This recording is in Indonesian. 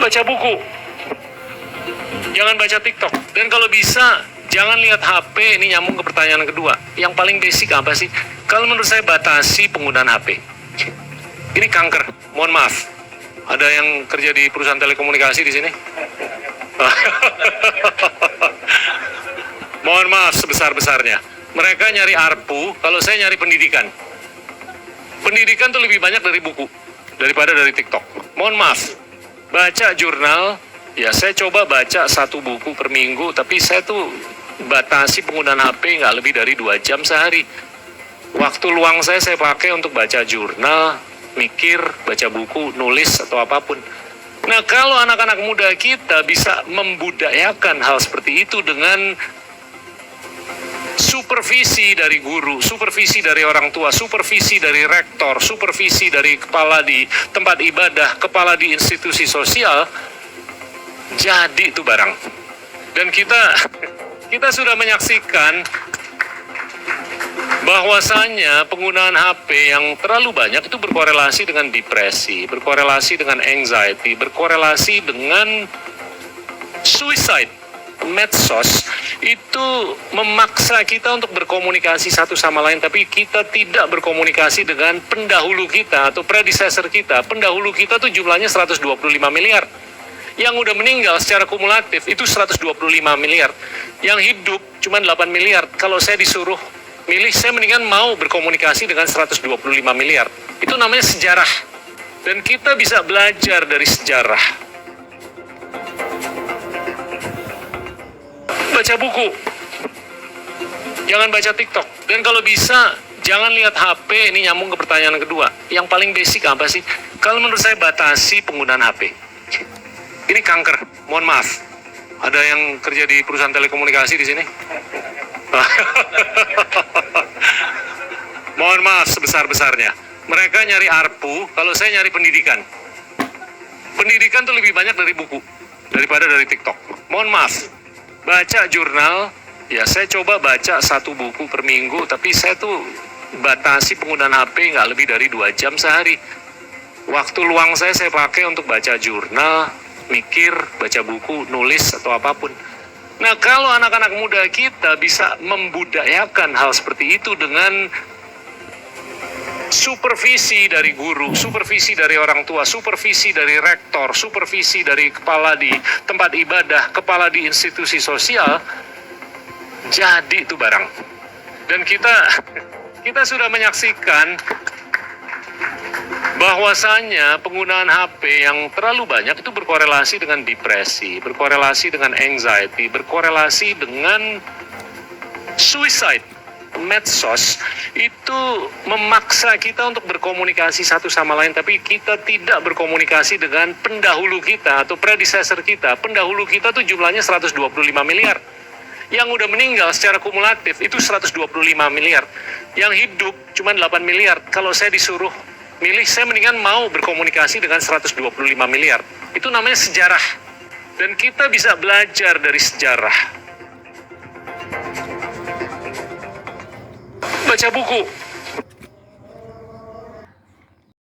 Baca buku. Jangan baca TikTok. Dan kalau bisa, jangan lihat HP. Ini nyambung ke pertanyaan kedua. Yang paling basic apa sih? Kalau menurut saya batasi penggunaan HP. Ini kanker. Mohon maaf. Ada yang kerja di perusahaan telekomunikasi di sini? Mohon maaf sebesar-besarnya. Mereka nyari ARPU, kalau saya nyari pendidikan. Pendidikan tuh lebih banyak dari buku, daripada dari TikTok. Mohon maaf. Baca jurnal, ya saya coba baca 1 buku per minggu, tapi saya tuh batasi penggunaan HP nggak lebih dari 2 jam sehari. Waktu luang saya pakai untuk baca jurnal, mikir, baca buku, nulis, atau apapun. Nah, kalau anak-anak muda kita bisa membudayakan hal seperti itu dengan supervisi dari guru, supervisi dari orang tua, supervisi dari rektor, supervisi dari kepala di tempat ibadah, kepala di institusi sosial, jadi itu barang. Dan kita sudah menyaksikan bahwasanya penggunaan HP yang terlalu banyak itu berkorelasi dengan depresi, berkorelasi dengan anxiety, berkorelasi dengan suicide. Medsos itu memaksa kita untuk berkomunikasi satu sama lain, tapi kita tidak berkomunikasi dengan pendahulu kita atau predecessor kita. Pendahulu kita tuh jumlahnya 125 miliar. Yang udah meninggal secara kumulatif itu 125 miliar. Yang hidup cuma 8 miliar. Kalau saya disuruh milih, saya mendingan mau berkomunikasi dengan 125 miliar. Itu namanya sejarah. Dan kita bisa belajar dari sejarah. Baca buku. Jangan baca TikTok. Dan kalau bisa, jangan lihat HP. Ini nyambung ke pertanyaan kedua. Yang paling basic apa sih? Kalau menurut saya batasi penggunaan HP. Ini kanker. Mohon maaf. Ada yang kerja di perusahaan telekomunikasi di sini? Mohon maaf sebesar-besarnya. Mereka nyari ARPU, kalau saya nyari pendidikan. Pendidikan tuh lebih banyak dari buku, daripada dari TikTok. Mohon maaf. Baca jurnal, ya saya coba baca 1 buku per minggu, tapi saya tuh batasi penggunaan HP nggak lebih dari 2 jam sehari. Waktu luang saya pakai untuk baca jurnal, mikir, baca buku, nulis, atau apapun. Nah, kalau anak-anak muda kita bisa membudayakan hal seperti itu dengan supervisi dari guru, supervisi dari orang tua, supervisi dari rektor, supervisi dari kepala di tempat ibadah, kepala di institusi sosial, jadi itu barang. Dan kita sudah menyaksikan bahwasanya penggunaan HP yang terlalu banyak itu berkorelasi dengan depresi, berkorelasi dengan anxiety, berkorelasi dengan suicide. Medsos itu memaksa kita untuk berkomunikasi satu sama lain, tapi kita tidak berkomunikasi dengan pendahulu kita atau predecessor kita. Pendahulu kita tuh jumlahnya 125 miliar. Yang udah meninggal secara kumulatif itu 125 miliar. Yang hidup cuma 8 miliar. Kalau saya disuruh milih, saya mendingan mau berkomunikasi dengan 125 miliar. Itu namanya sejarah. Dan kita bisa belajar dari sejarah. Baca buku.